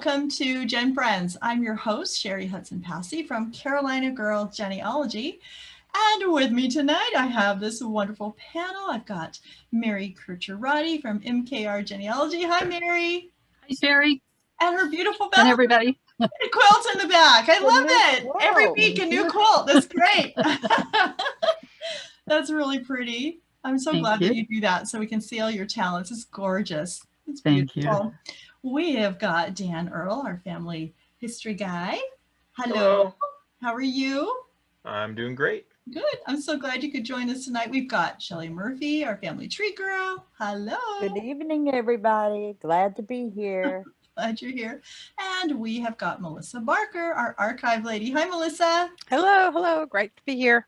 welcome to GenFriends. I'm your host, Cheri Hudson Passey from Carolina Girl Genealogy. And with me tonight, I have this wonderful panel. I've got Mary Kircher Roddy from MKR Genealogy. Hi, Mary. Hi, Cheri. And her beautiful back. And everybody. Quilt in the back. I love it. Whoa. Every week, a new quilt. That's great. That's really pretty. I'm so glad that you do that so we can see all your talents. It's gorgeous. It's beautiful. Thank you. We have got Dan Earl, our family history guy. Hello. How are you? I'm doing great. Good. I'm so glad you could join us tonight. We've got Shelley Murphy, our family tree girl. Hello. Good evening, everybody. Glad to be here. Glad you're here. And we have got Melissa Barker, our archive lady. Hi, Melissa. Hello, hello. Great to be here.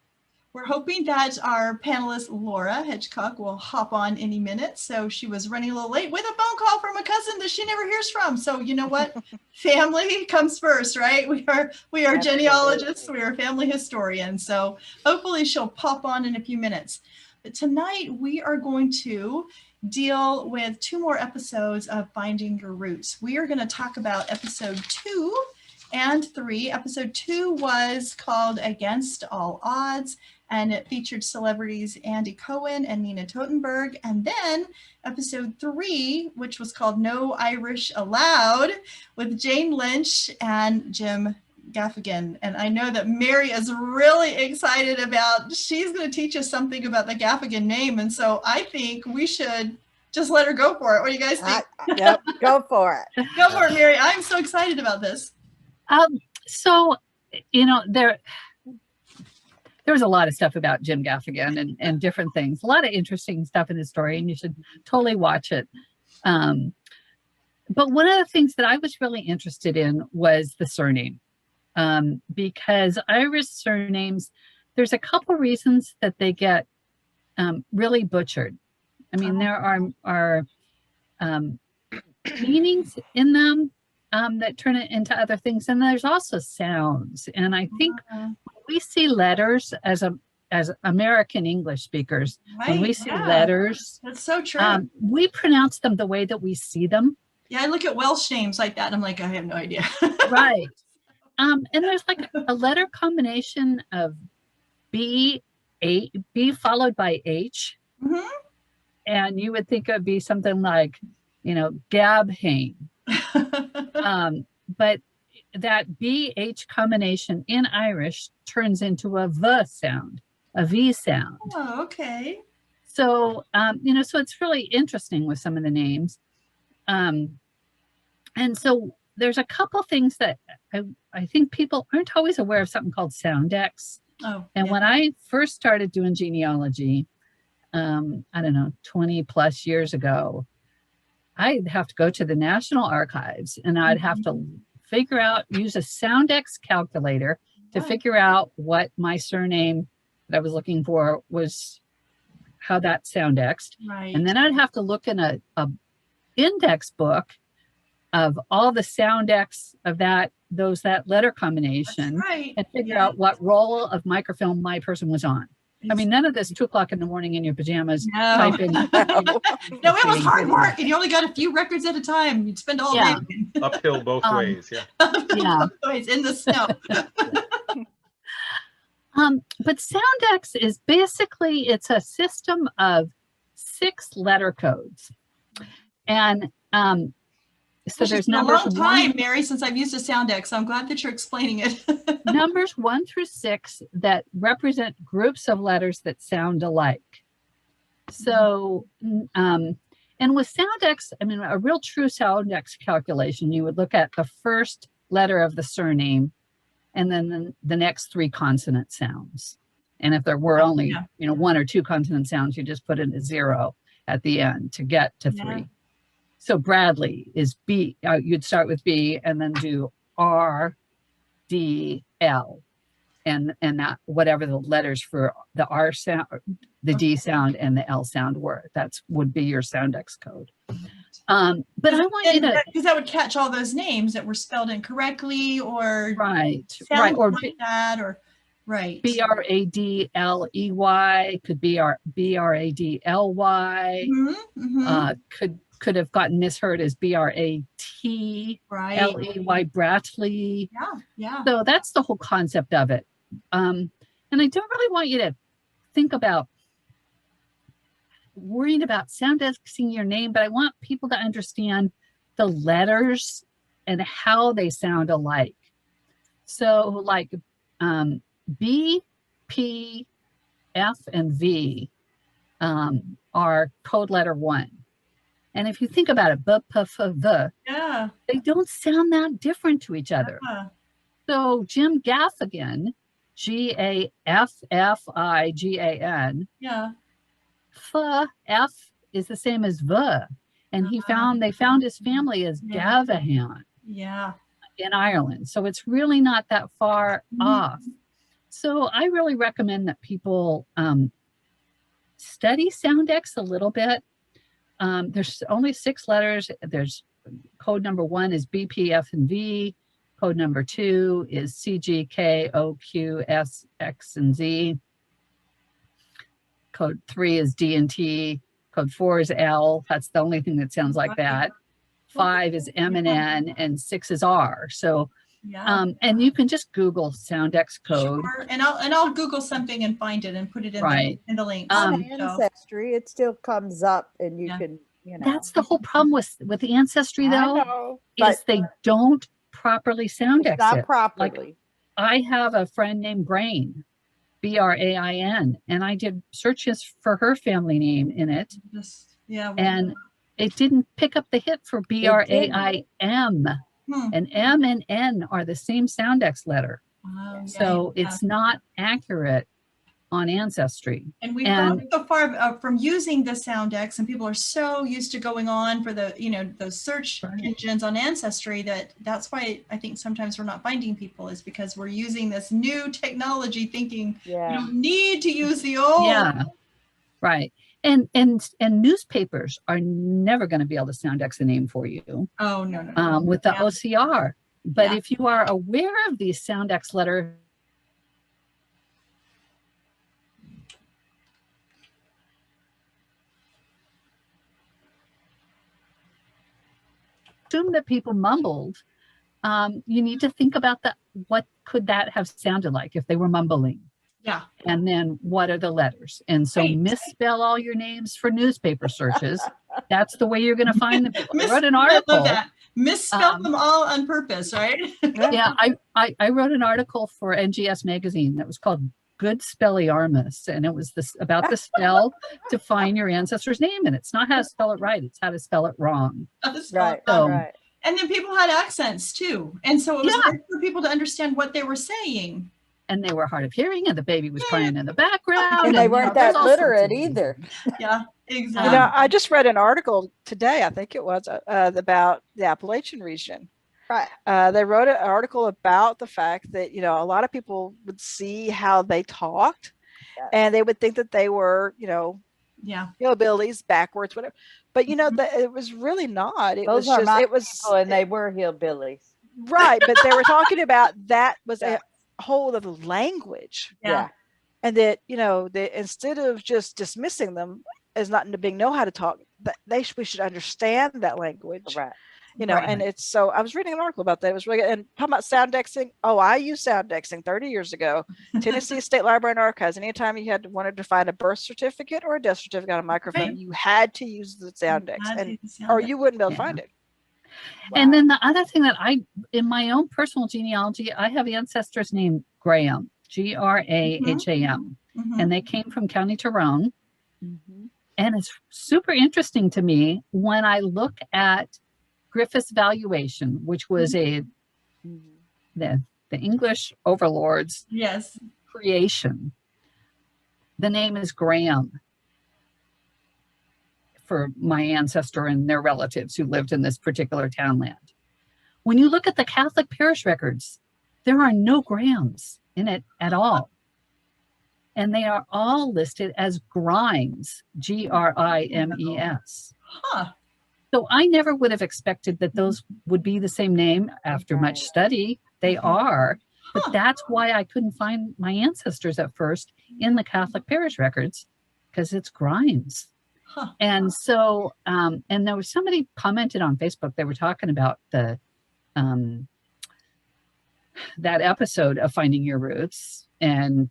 We're hoping that our panelist, Laura Hedgecock, will hop on any minute. So she was running a little late with a phone call from a cousin that she never hears from. So you know what? Family comes first, right? We are genealogists. We are family historians. So hopefully she'll pop on in a few minutes. But tonight we are going to deal with 2 more episodes of Finding Your Roots. We are going to talk about episode 2 and 3. Episode 2 was called Against All Odds, and it featured celebrities Andy Cohen and Nina Totenberg. And then episode 3, which was called No Irish Allowed, with Jane Lynch and Jim Gaffigan. And I know that Mary is really excited about, she's going to teach us something about the Gaffigan name. And so I think we should just let her go for it. What do you guys think? Yep, go for it. Go for it, Mary. I'm so excited about this. So, you know, there was a lot of stuff about Jim Gaffigan and different things, a lot of interesting stuff in the story, and you should totally watch it. But one of the things that I was really interested in was the surname, because Irish surnames, there's a couple reasons that they get really butchered. I mean, there are meanings in them that turn it into other things, and there's also sounds. And I think when we see letters as American English speakers, when we see letters, that's so true. We pronounce them the way that we see them. Yeah, I look at Welsh names like that, and I'm like, I have no idea. Right. And there's like a letter combination of B followed by H. Mm-hmm. And you would think it would be something like, you know, Gabhane. But that BH combination in Irish turns into a V sound, a V sound. Oh, okay. So, you know, so it's really interesting with some of the names. And so there's a couple things that I think people aren't always aware of, something called Soundex. Oh, and when I first started doing genealogy, I don't know, 20 plus years ago, I'd have to go to the National Archives and I'd have to use a Soundex calculator to figure out what my surname that I was looking for was, how that Soundexed. Right. And then I'd have to look in a index book of all the Soundex of that letter combination. That's right. And figure out what roll of microfilm my person was on. I mean, none of this 2 o'clock in the morning in your pajamas. No. Typing. No, it was hard work, and you only got a few records at a time. You'd spend all day. Uphill both ways, yeah. Yeah. Both ways in the snow. But Soundex is basically, it's a system of 6 letter codes. And so there's numbers. It's been a long time, Mary, since I've used a Soundex, so I'm glad that you're explaining it. Numbers 1 through 6 that represent groups of letters that sound alike. So, and with Soundex, I mean, a real true Soundex calculation, you would look at the first letter of the surname and then the next 3 consonant sounds. And if there were only, you know, 1 or 2 consonant sounds, you just put in a 0 at the end to get to 3. So Bradley is B. You'd start with B and then do R, D, L, and that whatever the letters for the R sound, the D sound, and the L sound were. Would be your Soundex code. But I want you to, because that would catch all those names that were spelled incorrectly or right, or like that, or right. Bradley could be Bradly. Mm-hmm, mm-hmm. could have gotten misheard as Bratley, Right. Bratley. Yeah. Yeah. So that's the whole concept of it. And I don't really want you to think about worrying about soundexing your name, but I want people to understand the letters and how they sound alike. So like B, P, F, and V are code letter 1. And if you think about it, B, P, F, V, Yeah. they don't sound that different to each other. Yeah. So Jim Gaffigan, Gaffigan, Yeah. F is the same as V. And they found his family as Yeah. Gavahan Yeah. in Ireland. So it's really not that far off. So I really recommend that people study Soundex a little bit. There's only 6 letters. There's code number 1 is B, P, F, and V. Code number 2 is C, G, K, O, Q, S, X, and Z. Code 3 is D and T. Code 4 is L. That's the only thing that sounds like that. 5 is M and N, and 6 is R. So, Yeah. and you can just Google Soundex code. Sure. And I'll Google something and find it and put it in Right. the links. On So, Ancestry, it still comes up and you Yeah. can, That's the whole problem with the ancestry, I though, know, is but they don't properly Soundex it's not it. properly. I have a friend named Brain, Brain, and I did searches for her family name in it, just, yeah. and it didn't pick up the hit for Braim. And M and N are the same Soundex letter. Wow, So yeah. it's not accurate on Ancestry. And we've gone so far from using the Soundex, and people are so used to going on for the, those search engines on Ancestry that's why I think sometimes we're not finding people, is because we're using this new technology thinking you don't need to use the old. Yeah, right. And newspapers are never going to be able to Soundex a name for you. Oh, no. With the OCR. But Yeah. if you are aware of these Soundex letters, assume that people mumbled, you need to think about what could that have sounded like if they were mumbling? Yeah. And then what are the letters? And so misspell all your names for newspaper searches. That's the way you're going to find them. I wrote an article. I love that. Misspell them all on purpose, right? Yeah, I wrote an article for NGS magazine that was called Good Spelliarmus, and it was about the spell to find your ancestor's name, and it's not how to spell it right; it's how to spell it wrong. Right. And then people had accents too, and so it was hard for people to understand what they were saying. And they were hard of hearing, and the baby was crying in the background. And they weren't that literate either. Yeah, exactly. I just read an article today, I think it was, about the Appalachian region. Right. They wrote an article about the fact that, a lot of people would see how they talked, and they would think that they were, hillbillies, backwards, whatever. But, it was really not. It was just, it was, and they were hillbillies. Right. But they were talking about that was a whole other language. Yeah. And that, instead of just dismissing them as not being know how to talk, we should understand that language. Right. And it's so I was reading an article about that. It was really, and talking about Soundexing. Oh, I used Soundexing 30 years ago. Tennessee State Library and Archives. Anytime you wanted to find a birth certificate or a death certificate on a microfilm, you had to use the Soundex, or you wouldn't be able to find it. Wow. And then the other thing that in my own personal genealogy, I have ancestors named Graham, Graham, and they came from County Tyrone. And it's super interesting to me when I look at Griffith's valuation, which was the English overlord's creation. The name is Graham for my ancestor and their relatives who lived in this particular townland. When you look at the Catholic parish records, there are no Grahams in it at all. And they are all listed as Grimes, Grimes. So I never would have expected that those would be the same name after much study. They are, but that's why I couldn't find my ancestors at first in the Catholic parish records, because it's Grimes. Huh. And so, and there was somebody commented on Facebook, they were talking about the, that episode of Finding Your Roots, and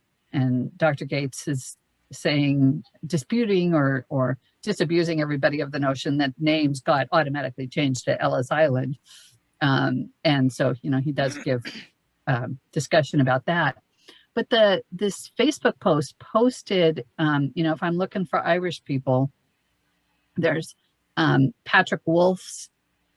Dr. Gates is saying, disputing or disabusing everybody of the notion that names got automatically changed to Ellis Island. And so, you know, he does give discussion about that. But this Facebook post posted, you know, if I'm looking for Irish people, there's Patrick Wolf's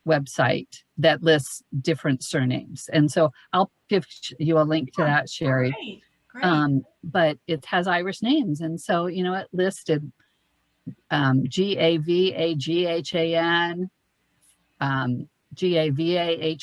website that lists different surnames. And so I'll give you a link to that, Cheri. Great. Great. But it has Irish names. And so, you know, it listed Gavaghan, Gavahan, Gavagan,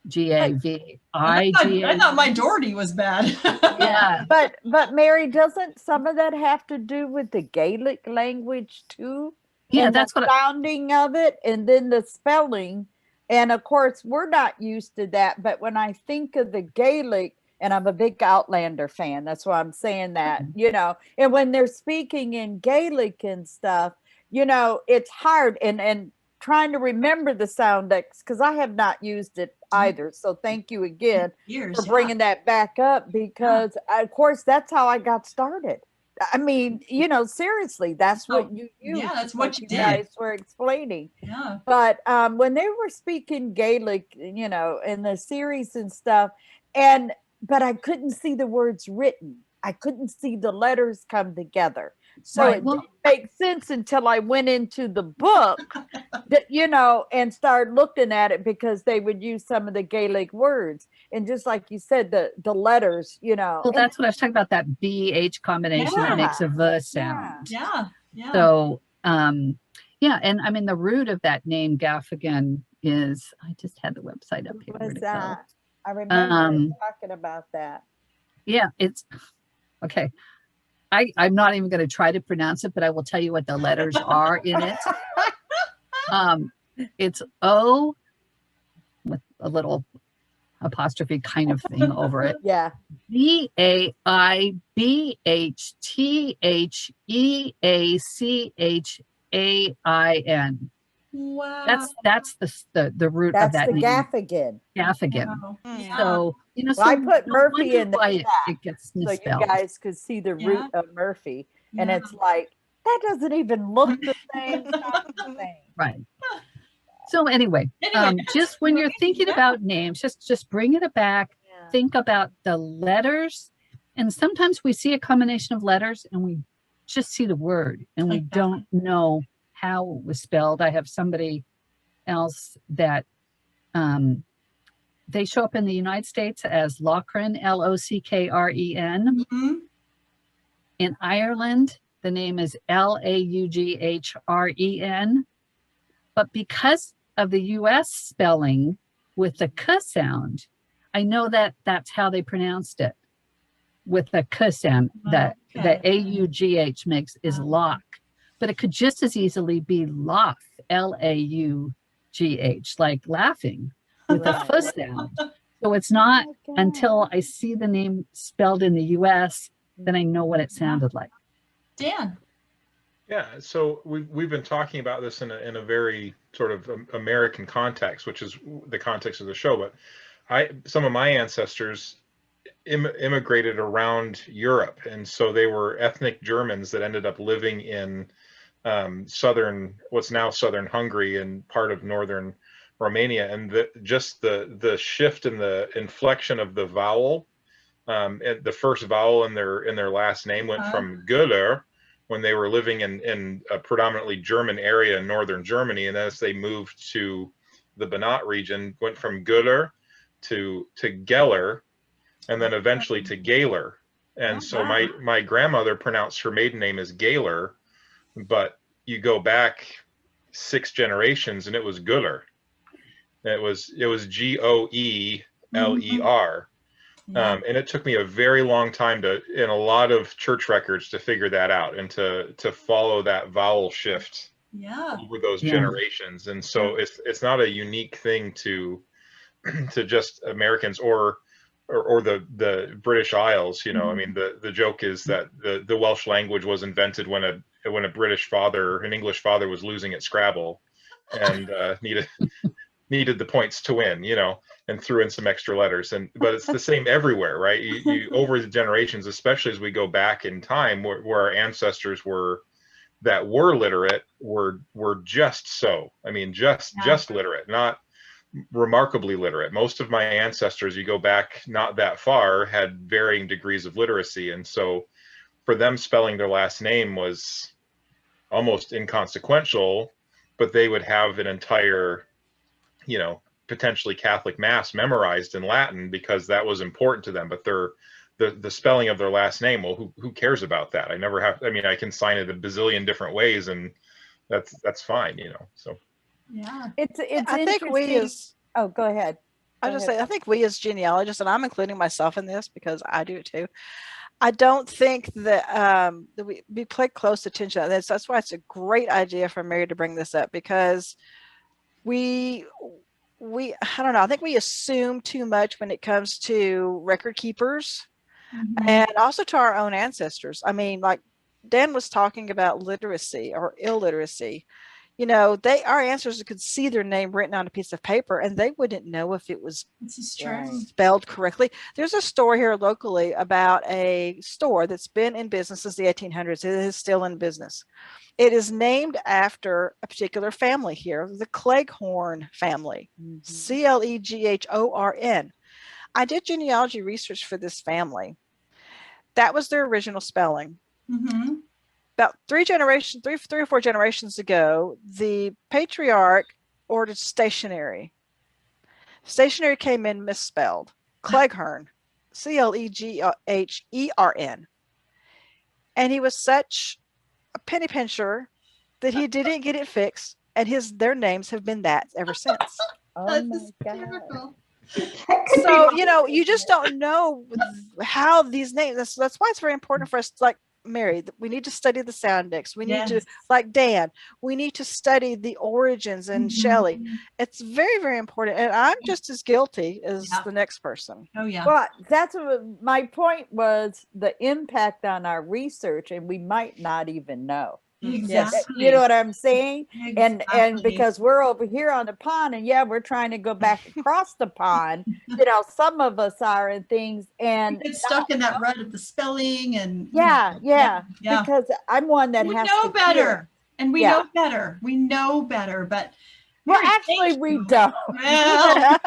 Gavacan, I Gavigan. thought my Doherty was bad. Yeah. But Mary, doesn't some of that have to do with the Gaelic language too? Yeah, And that's the what sounding of it, and then the spelling. And of course, we're not used to that. But when I think of the Gaelic, and I'm a big Outlander fan, that's why I'm saying that, you know, and when they're speaking in Gaelic and stuff, you know, it's hard. And trying to remember the Soundex, because I have not used it either. So thank you again for bringing that back up, because of course, that's how I got started. I mean, you know, seriously, that's what you use. Yeah, that's what you did. Guys were explaining. Yeah. But when they were speaking Gaelic, you know, in the series and stuff, but I couldn't see the words written. I couldn't see the letters come together. So Right. it didn't make sense until I went into the book, that, you know, and started looking at it, because they would use some of the Gaelic words. And just like you said, the letters, you know. Well, that's what I was talking about, that BH combination that makes a V sound. Yeah. Yeah. So, yeah. And I mean, the root of that name, Gaffigan, is, I just had the website up here. Where'd it go? I remember talking about that. Yeah, it's okay. I'm not even going to try to pronounce it, but I will tell you what the letters are in it. It's O with a little apostrophe kind of thing over it. Yeah. Gaibchtheachain. Wow. That's the root That's of that the name. Gaffigan. Gaffigan. Wow. Yeah. So, you know, Well, I so put no Murphy wonder in the why chat, it gets so you misspelled. guys could see the root of Murphy. And Yeah. it's like, that doesn't even look the same, sound the same. Right. So anyway, just when you're thinking about names, just bring it back. Yeah. Think about the letters. And sometimes we see a combination of letters and we just see the word and we don't know how it was spelled. I have somebody else that they show up in the United States as Lochran, Lockren. Mm-hmm. In Ireland, the name is Laughren. But because of the US spelling with the K sound, I know that that's how they pronounced it. With the K sound, that the AUGH makes is lock. But it could just as easily be Laugh, Laugh, like laughing with the F sound. So it's not until I see the name spelled in the US that I know what it sounded like. Dan. Yeah, so we've been talking about this in a very sort of American context, which is the context of the show. But some of my ancestors immigrated around Europe, and so they were ethnic Germans that ended up living in what's now southern Hungary and part of northern Romania. And the shift in the inflection of the vowel, the first vowel in their last name went from Göller, when they were living in a predominantly German area in northern Germany, and as they moved to the Banat region, went from Göller to Geller, and then eventually to Gaylor. And so my grandmother pronounced her maiden name as Gaylor, but you go back 6 generations and it was Göller. It was Goeler. And it took me a very long time in a lot of church records to figure that out and to follow that vowel shift over those generations. And so it's not a unique thing to just Americans or or the British Isles. You know, I mean, the joke is that the Welsh language was invented when a British father, an English father, was losing at Scrabble, and needed the points to win. You know, and threw in some extra letters. But it's the same everywhere, right? You over the generations, especially as we go back in time, where our ancestors were literate were just so. I mean, just literate, not remarkably literate. Most of my ancestors, you go back not that far, had varying degrees of literacy, and so for them, spelling their last name was almost inconsequential, but they would have an entire, you know, potentially Catholic mass memorized in Latin because that was important to them. But the spelling of their last name, well, who cares about that? I never have. I mean, I can sign it a bazillion different ways, and that's fine, you know. So Yeah, it's I think we interesting. as Oh, go ahead. I Go just ahead. say I think we as genealogists, and I'm including myself in this because I do it too. I don't think that, that we pay close attention to this. That's why it's a great idea for Mary to bring this up, because we I don't know, I think we assume too much when it comes to record keepers and also to our own ancestors. I mean, like Dan was talking about literacy or illiteracy. You know, our ancestors could see their name written on a piece of paper and they wouldn't know if it was this is true. spelled correctly. There's a store here locally about a store that's been in business since the 1800s. It is still in business. It is named after a particular family here, the Cleghorn family, Cleghorn. I did genealogy research for this family. That was their original spelling. About three or four generations ago, the patriarch ordered stationery. Stationery came in misspelled. Cleghorn, Cleghern. And he was such a penny pincher that he didn't get it fixed, and their names have been that ever since. Oh my God. So, you know, you just don't know how these names, that's why it's very important for us, like Mary, we need to study the Soundex. We need to, like Dan, we need to study the origins, and Shelley. It's very, very important. And I'm just as guilty as the next person. Oh yeah. Well, that's what my point was, the impact on our research, and we might not even know. Exactly. You know what I'm saying? Exactly. And because we're over here on the pond, and we're trying to go back across the pond, you know, some of us are, and things, and get stuck in that rut of the spelling, and because I'm one that we has know to better, and we know better. But well, Mary, actually we don't. Well,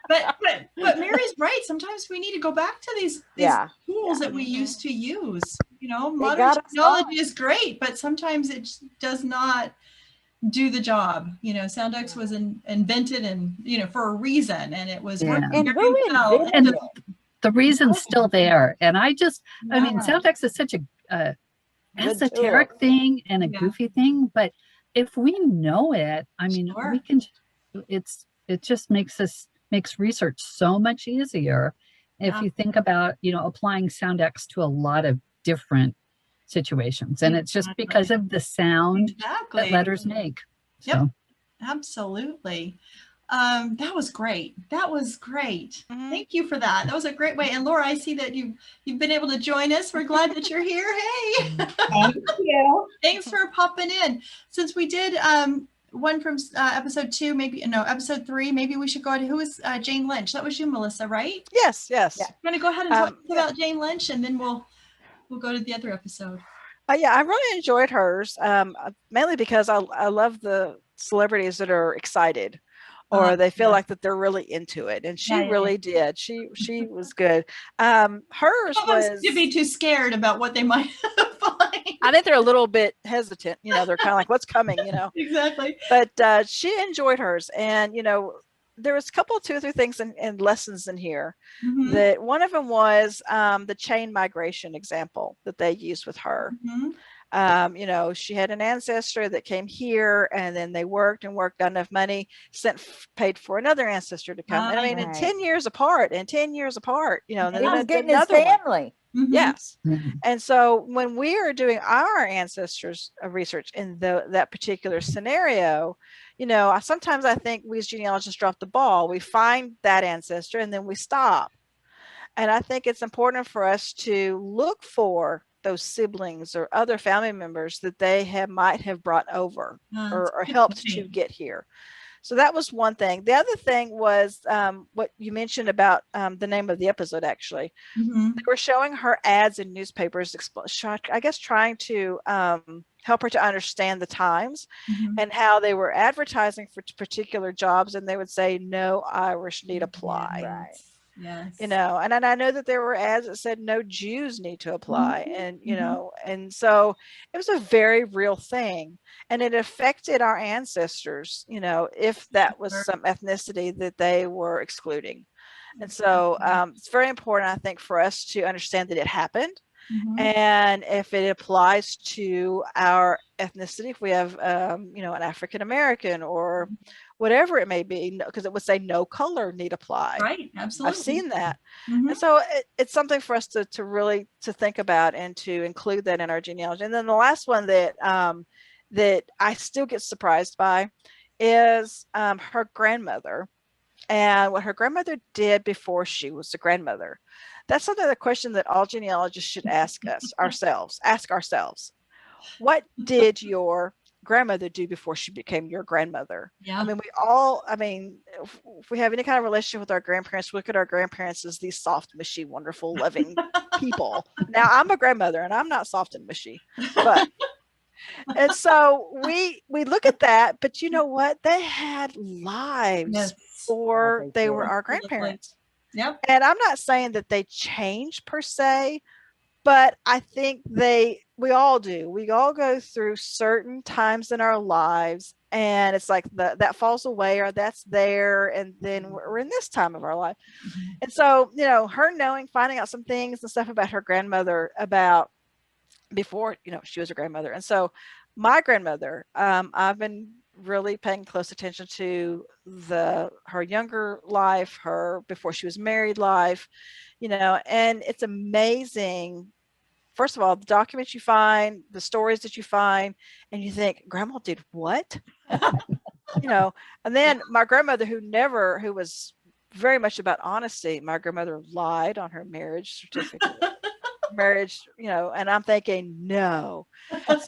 but Mary's right. Sometimes we need to go back to these tools that we used to use. You know, modern technology is great, but sometimes it does not do the job. You know, Soundex was invented, and you know, for a reason, and it was working very well. And the reason's still there. And I mean, Soundex is such a esoteric thing and a goofy thing, but if we know it, I mean, we can. It just makes research so much easier if you think about, you know, applying Soundex to a lot of different situations, and it's just because of the sound that letters make. So. Absolutely. That was great. Thank you for that. That was a great way. And Laura, I see that you've been able to join us. We're glad that you're here. Hey. Thank you. Thanks for popping in. Since we did one from episode 2, episode 3, maybe we should go ahead. Who was Jane Lynch? That was you, Melissa, right? Yes. You want to go ahead and talk about Jane Lynch, and then we'll go to the other episode. I really enjoyed hers, mainly because I love the celebrities that are excited, or they feel like that they're really into it, and she really did. She was good. Hers was to be too scared about what they might find. I think they're a little bit hesitant. You know, they're kind of like, what's coming? You know, exactly. But she enjoyed hers, and you know, there was a couple, 2 or 3 things and lessons in here. That one of them was the chain migration example that they used with her. You know, she had an ancestor that came here, and then they worked, got enough money, paid for another ancestor to come. And I mean, in 10 years apart, you know, he was getting his family. Yes. And so when we are doing our ancestors research in that particular scenario, you know, sometimes I think we as genealogists drop the ball. We find that ancestor and then we stop. And I think it's important for us to look for those siblings or other family members that they might have brought over or helped to get here. So that was one thing. The other thing was what you mentioned about the name of the episode, actually. Mm-hmm. They were showing her ads in newspapers, I guess trying to help her to understand the times and how they were advertising for particular jobs. And they would say, no Irish need apply. Right. Yes. You know, and I know that there were ads that said no Jews need to apply. And, you know, and so it was a very real thing. And it affected our ancestors, you know, if that was some ethnicity that they were excluding. And so it's very important, I think, for us to understand that it happened. And if it applies to our ethnicity, if we have, you know, an African American or whatever it may be, because it would say no color need apply. Right, absolutely. I've seen that. And so it's something for us to really to think about and to include that in our genealogy. And then the last one that that I still get surprised by is her grandmother and what her grandmother did before she was a grandmother. That's something, the question that all genealogists should ask ourselves. What did your grandmother do before she became your grandmother? Yeah. I mean, we all, I mean, if we have any kind of relationship with our grandparents, look at our grandparents as these soft, mushy, wonderful, loving people. Now, I'm a grandmother and I'm not soft and mushy, but and so we look at that, but you know what? They had lives before they were our grandparents. Yep. And I'm not saying that they changed per se, but I think we all do. We all go through certain times in our lives, and it's like that falls away or that's there, and then we're in this time of our life. And so, you know, her finding out some things and stuff about her grandmother about before, you know, she was a grandmother. And so my grandmother, I've been really paying close attention to her younger life, her before she was married life, you know, and it's amazing. First of all, the documents you find, the stories that you find, and you think, grandma did what? You know, and then my grandmother who was very much about honesty, my grandmother lied on her marriage certificate. Marriage, you know, and I'm thinking, no.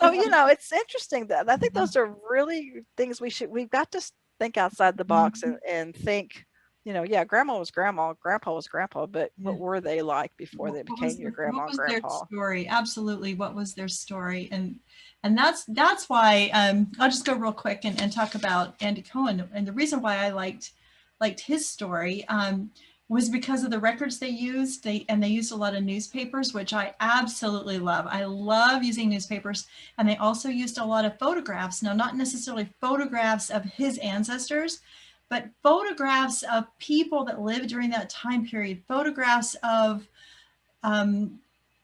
So, you know, it's interesting that I think those are really things we've got to think outside the box and think, you know, yeah, grandma was grandma, grandpa was grandpa, but what were they like before they became your grandma and grandpa? Their story? Absolutely. What was their story? And that's why I'll just go real quick and talk about Andy Cohen. And the reason why I liked his story was because of the records they used. They used a lot of newspapers, which I absolutely love. I love using newspapers. And they also used a lot of photographs. Now, not necessarily photographs of his ancestors, but photographs of people that lived during that time period, photographs of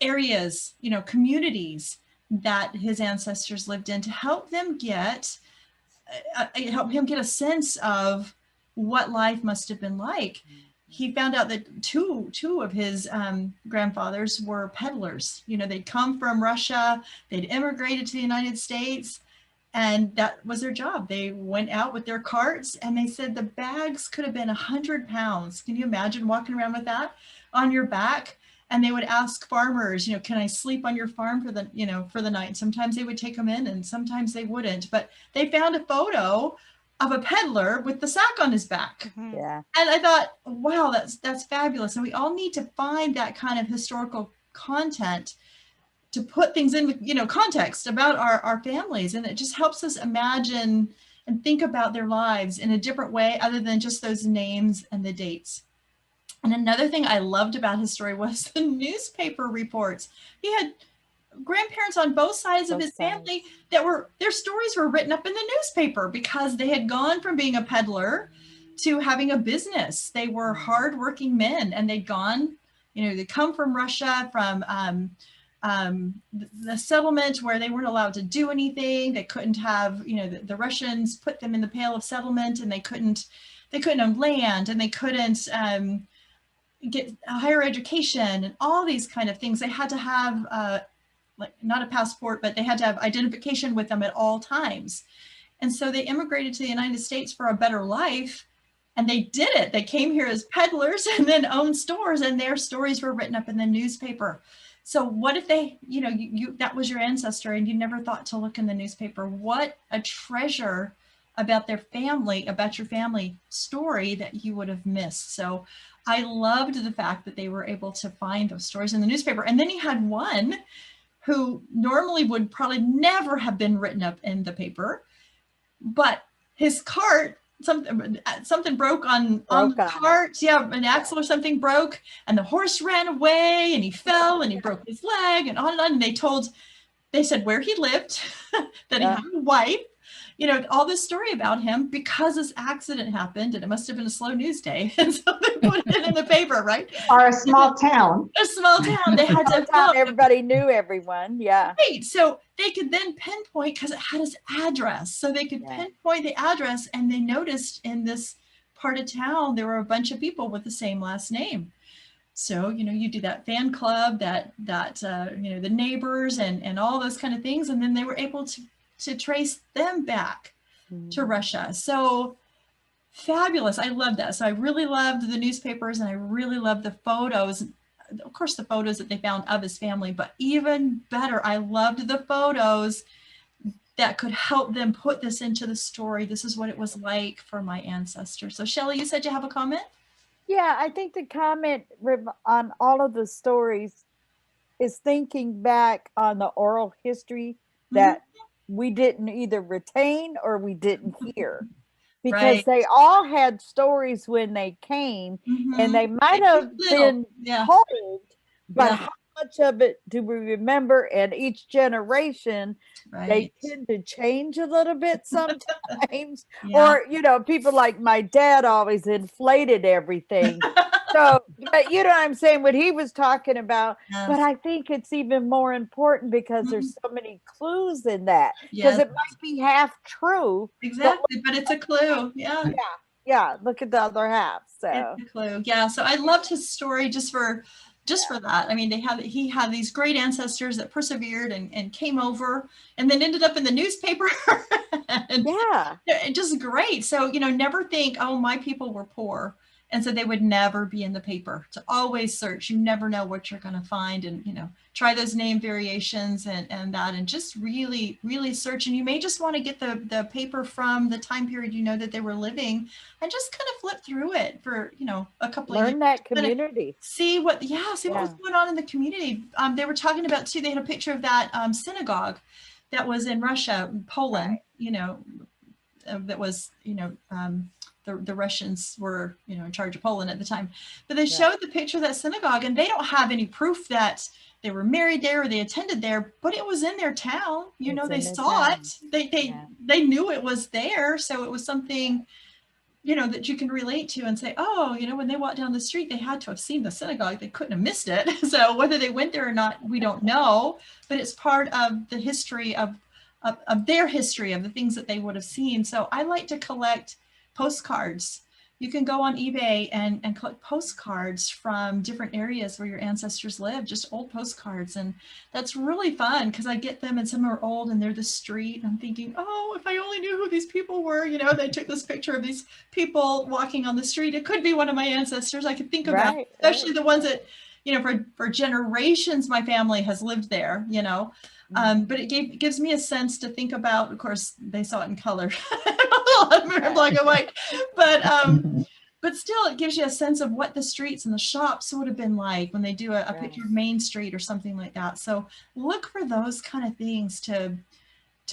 areas, you know, communities that his ancestors lived in, to help them get a sense of what life must have been like. He found out that two of his grandfathers were peddlers. You know, they'd come from Russia, they'd immigrated to the United States, and that was their job. They went out with their carts, and they said the bags could have been 100 pounds. Can you imagine walking around with that on your back? And they would ask farmers, you know, can I sleep on your farm for the night? And sometimes they would take them in, and sometimes they wouldn't. But they found a photo of a peddler with the sack on his back. Yeah. And I thought, wow, that's fabulous. And we all need to find that kind of historical content to put things in with, you know, context about our families. And it just helps us imagine and think about their lives in a different way other than just those names and the dates. And another thing I loved about his story was the newspaper reports. He had grandparents on both sides of his family their stories were written up in the newspaper because they had gone from being a peddler to having a business. They were hardworking men, and they'd gone, you know, they come from Russia, from the settlement where they weren't allowed to do anything. They couldn't have, you know, the Russians put them in the Pale of Settlement, and they couldn't own land, and they couldn't get a higher education, and all these kind of things. They had to have like not a passport, but they had to have identification with them at all times. And so they immigrated to the United States for a better life, And they did it. They came here as peddlers and then owned stores, and their stories were written up in the newspaper. So what if they, you know, you that was your ancestor and you never thought to look in the newspaper? What a treasure about their family, about your family story that you would have missed. So I loved the fact that they were able to find those stories in the newspaper. And then he had one who normally would probably never have been written up in the paper, but his cart, something broke on the cart. Yeah, an axle or something broke, and the horse ran away, and he fell, and he broke his leg, and on and on. And they said where he lived, that he had a wife, you know, all this story about him because this accident happened, and it must have been a slow news day, and so they put it in the paper, right? Or a small town. A small town. They had to everybody knew everyone. Yeah. Right. So they could then pinpoint, because it had his address. So they could pinpoint the address, and they noticed in this part of town there were a bunch of people with the same last name. So, you know, you do that fan club, that you know, the neighbors and all those kind of things, and then they were able to trace them back to Russia. So fabulous. I love that. So I really loved the newspapers, and I really loved the photos. Of course, the photos that they found of his family, but even better, I loved the photos that could help them put this into the story. This is what it was like for my ancestors. So Shelley, you said you have a comment? Yeah, I think the comment on all of the stories is thinking back on the oral history that we didn't either retain or we didn't hear, because they all had stories when they came, and they might have been told, but how much of it do we remember? And each generation, they tend to change a little bit sometimes. Or, you know, people like my dad always inflated everything. So, but you know what I'm saying, what he was talking about. But I think it's even more important because there's so many clues in that, because it might be half true. Exactly, but it's a clue. Yeah, look at the other half. So it's a clue. Yeah, so I loved his story just for that. I mean, he had these great ancestors that persevered and came over, and then ended up in the newspaper. And just great. So, you know, never think, oh, my people were poor, and so they would never be in the paper. To always search. You never know what you're going to find, and, you know, try those name variations and just really, really search. And you may just want to get the paper from the time period you know that they were living, and just kind of flip through it for, you know, a couple of years. Learn that community. See what was going on in the community. They were talking about too, they had a picture of that synagogue that was in Russia, Poland, you know, that was, you know, the Russians were, you know, in charge of Poland at the time. But they showed the picture of that synagogue, and they don't have any proof that they were married there or they attended there, but it was in their town. You know, they saw it. They knew it was there. So it was something, you know, that you can relate to and say, oh, you know, when they walked down the street, they had to have seen the synagogue. They couldn't have missed it. So whether they went there or not, we don't know, but it's part of the history of their history, of the things that they would have seen. So I like to collect postcards. You can go on eBay and collect postcards from different areas where your ancestors lived, just old postcards. And that's really fun, because I get them and some are old and they're the street. And I'm thinking, oh, if I only knew who these people were, you know, they took this picture of these people walking on the street. It could be one of my ancestors. I could think about, especially the ones that, you know, for generations, my family has lived there, you know. But it gives me a sense to think about. Of course, they saw it in color, black and white, but still, it gives you a sense of what the streets and the shops would have been like when they do a picture of Main Street or something like that. So look for those kind of things to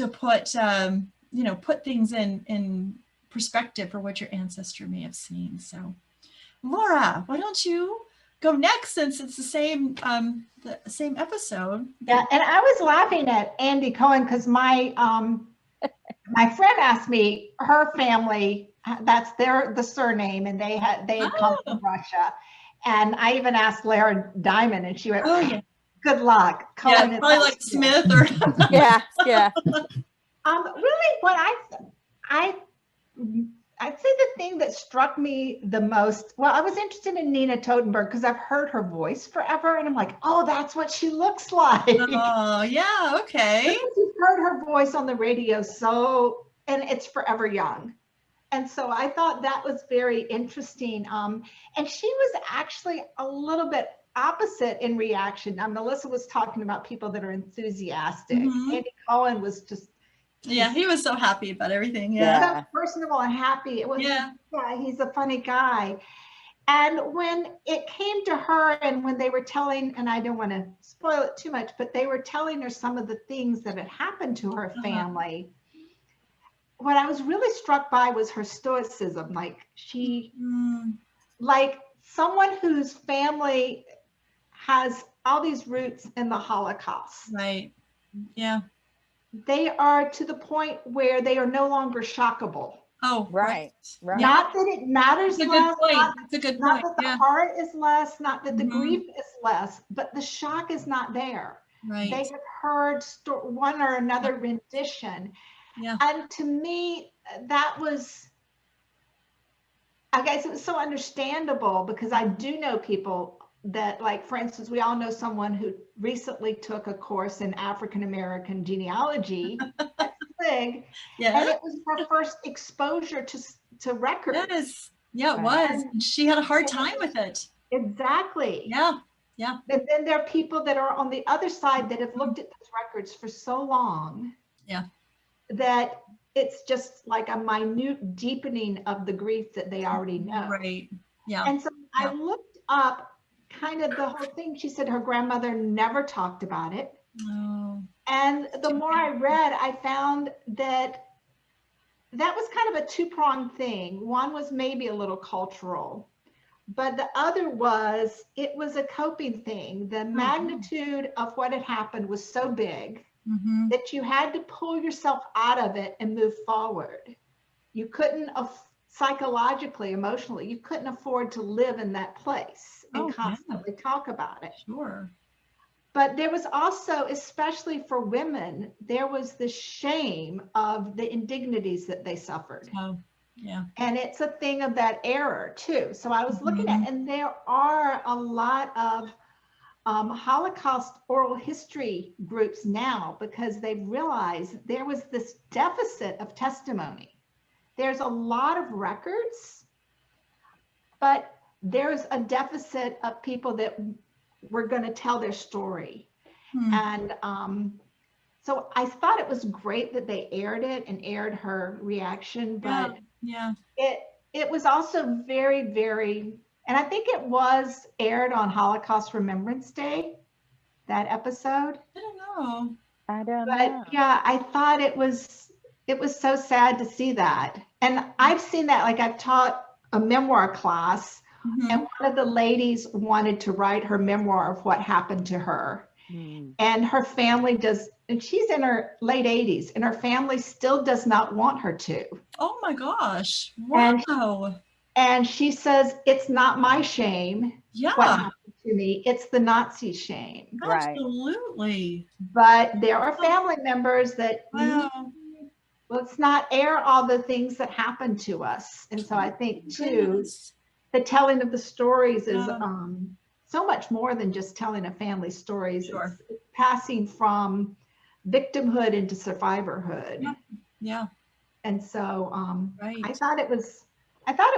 put you know, put things in perspective for what your ancestor may have seen. So, Laura, why don't you go next, since it's the same episode? Yeah, and I was laughing at Andy Cohen because my friend asked me, her family, that's the surname, and they had come from Russia, and I even asked Lara Diamond, and she went, "Good luck." Cohen probably like Smith or Really, what I'd say the thing that struck me the most, well, I was interested in Nina Totenberg because I've heard her voice forever, and I'm like, oh, that's what she looks like. Oh, yeah, okay. Because you've heard her voice on the radio, and it's Forever Young. And so I thought that was very interesting. And she was actually a little bit opposite in reaction. Melissa was talking about people that are enthusiastic. Mhm. Andy Cohen was just, Yeah, he was so happy about everything. Yeah. Yeah. so personable and happy. It was, Yeah. he's a funny guy. And when it came to her, and when they were telling, and I don't want to spoil it too much, but they were telling her some of the things that had happened to her family. What I was really struck by was her stoicism. Like she, like someone whose family has all these roots in the Holocaust. Right. Yeah. They are to the point where they are no longer shockable. Oh, Right. Right. Not that it matters That's a good less, point. That's a good not point. that the Yeah. heart is less, not that the Mhm. grief is less, but the shock is not there. Right. They have heard one or another rendition. Yeah. And to me, that was, I guess it was so understandable, because I do know people that, like, for instance, we all know someone who recently took a course in African-American genealogy at SLIG, Yeah. and it was her first exposure to records. Yes. Yeah, it Right. was. And she had a hard time with it. Exactly. Yeah. Yeah. And then there are people that are on the other side that have looked at those records for so long. Yeah. That it's just like a minute deepening of the grief that they already know. Right. Yeah. And so I Yeah. looked up kind of the whole thing. She said her grandmother never talked about it. Oh. And the more I read, I found that that was kind of a two-pronged thing. One was maybe a little cultural, but the other was, it was a coping thing. The magnitude of what had happened was so big Mm-hmm. that you had to pull yourself out of it and move forward. You couldn't, psychologically, emotionally, you couldn't afford to live in that place and constantly talk about it. Sure. But there was also, especially for women, there was the shame of the indignities that they suffered. Oh, yeah. And it's a thing of that era too. So I was looking at, and there are a lot of Holocaust oral history groups now, because they've realized there was this deficit of testimony. There's a lot of records, but there's a deficit of people that were going to tell their story. And so I thought it was great that they aired it and aired her reaction, but it was also very, very, and I think it was aired on Holocaust Remembrance Day, that episode. I don't know. I don't But know. yeah, I thought it was so sad to see that. And I've seen that, like I've taught a memoir class, and one of the ladies wanted to write her memoir of what happened to her. And her family does, and she's in her late 80s, and her family still does not want her to. Oh my gosh. Wow. And she says, it's not my shame what happened to me, it's the Nazi shame. Absolutely. But there are family members that, let's not air all the things that happened to us. And so I think too, the telling of the stories is so much more than just telling a family stories. It's passing from victimhood into survivorhood. Yeah. And so I thought it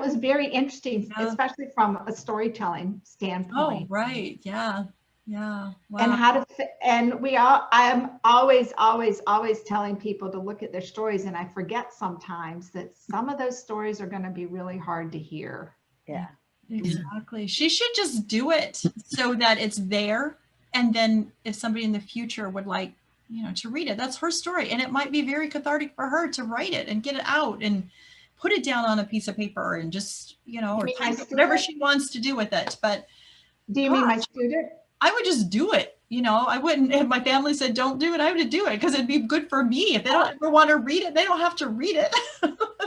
was very interesting, especially from a storytelling standpoint. Oh, right. Yeah. Yeah. Wow. And how to, and I'm always telling people to look at their stories, and I forget sometimes that some of those stories are going to be really hard to hear. Yeah. Exactly. She should just do it so that it's there. And then if somebody in the future would like, to read it, that's her story. And it might be very cathartic for her to write it and get it out and put it down on a piece of paper and just, or type it, whatever she wants to do with it. But do you mean my student? I would just do it. I wouldn't, if my family said, don't do it, I would do it because it'd be good for me. If they don't ever want to read it, they don't have to read it.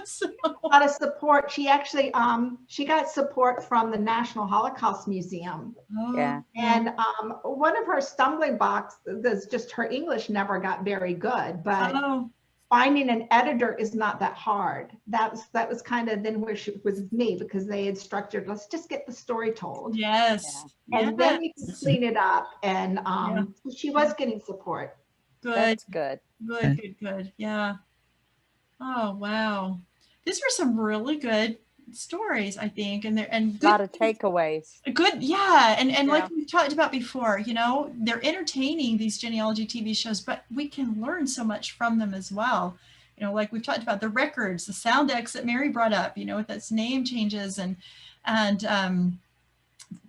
So. A lot of support. She actually, she got support from the National Holocaust Museum. Yeah. And one of her stumbling blocks is just her English never got very good, but finding an editor is not that hard. That was kind of then where she was with me, because they had structured, let's just get the story told. Yes. And then you can clean it up. And she was getting support. Good. That's good. Good. Yeah. Oh, wow. these were some really good stories, I think, and they're and A lot of takeaways. good, yeah, and Yeah. like we talked about before, you know, they're entertaining, these genealogy TV shows, but we can learn so much from them as well. You know, like we've talked about the records, the Soundex that Mary brought up, you know, with its name changes and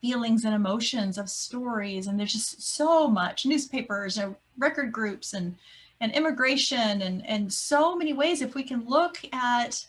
feelings and emotions of stories, and there's just so much, newspapers and record groups and immigration and so many ways. If we can look at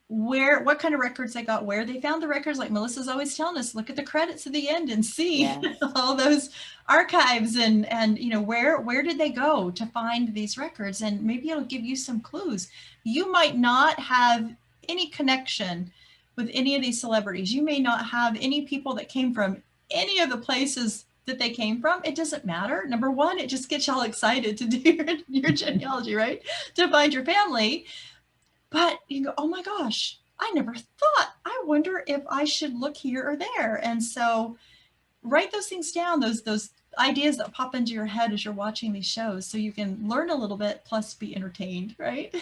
what kind of records they got, where they found the records, like Melissa's always telling us, look at the credits at the end and see Yes. all those archives and you know, where did they go to find these records, and maybe it'll give you some clues. You might not have any connection with any of these celebrities. You may not have any people that came from any of the places that they came from. It doesn't matter. Number one, it just gets y'all excited to do your genealogy, right? To find your family. But you go, oh my gosh, I never thought. I wonder if I should look here or there. And so write those things down, those ideas that pop into your head as you're watching these shows, so you can learn a little bit plus be entertained, right?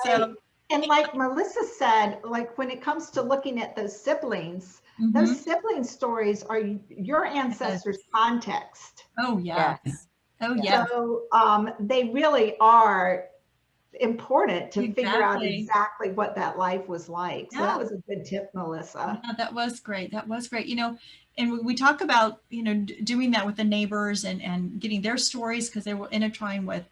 So, And like Melissa said, like when it comes to looking at those siblings, those sibling stories are your ancestors' context. oh yeah. Yes. Oh yeah. So they really are important to figure out Exactly. exactly what that life was like. So Yeah. that was a good tip, Melissa. Yeah, that was great. That was great. You know, and we talk about, you know, doing that with the neighbors and getting their stories because they will intertwine with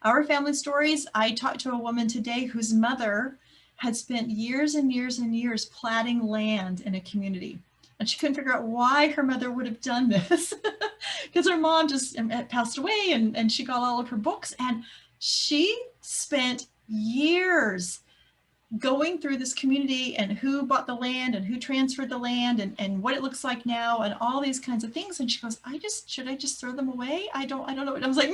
our family stories. I talked to a woman today whose mother had spent years and years and years platting land in a community. And she couldn't figure out why her mother would have done this because her mom just had passed away and she got all of her books. And she spent years going through this community and who bought the land and who transferred the land and what it looks like now and all these kinds of things. And she goes, should I just throw them away? I don't know. And I was like,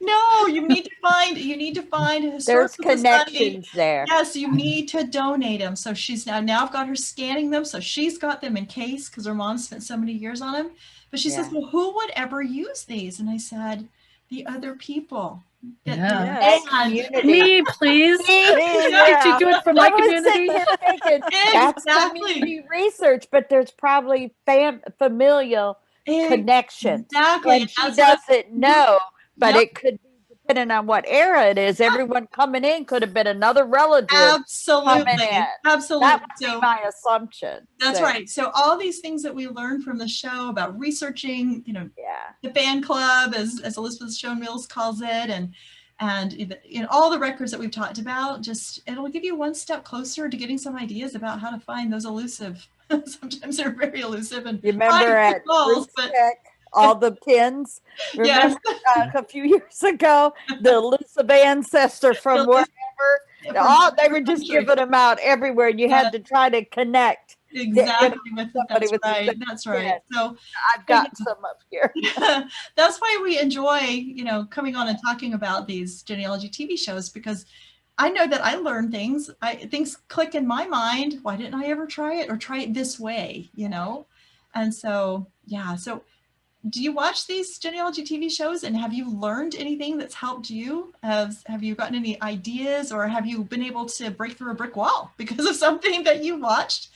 no, you need to find a There's historical society. connections there. Yes, you need to donate them. So she's now I've got her scanning them. So she's got them in case because her mom spent so many years on them. But she says, well, who would ever use these? And I said, the other people. Yeah. And Me, please. Could you do it for my I was sitting community? here thinking, that's community research, but there's probably familial connection. Exactly. And she doesn't know, but it could be depending on what era it is. Everyone coming in could have been another relative. Absolutely. Absolutely. That would be my assumption. That's right. So all these things that we learned from the show about researching, you know, the fan club, as Elizabeth Schoen Mills calls it, and in all the records that we've talked about, just it'll give you one step closer to getting some ideas about how to find those elusive. Sometimes they're very elusive. And you remember at all the pins. Remember a few years ago, the elusive ancestor from wherever. They were just giving them out everywhere, and you had to try to connect. Exactly. That's right. So I've got some up here. That's why we enjoy, you know, coming on and talking about these genealogy TV shows, because I know that I learn things. Things click in my mind. Why didn't I ever try it or try it this way? You know, and so yeah. So, do you watch these genealogy TV shows, and have you learned anything that's helped you? Have you gotten any ideas, or have you been able to break through a brick wall because of something that you watched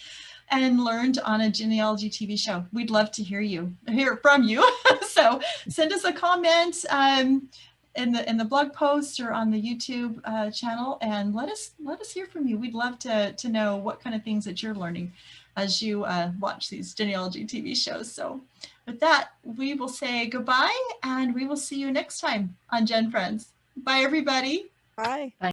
and learned on a genealogy TV show? We'd love to hear from you. So send us a comment in the blog post or on the YouTube channel, and let us hear from you. We'd love to know what kind of things that you're learning as you watch these genealogy TV shows. So with that, we will say goodbye, and we will see you next time on GenFriends. Bye, everybody. Bye. Bye.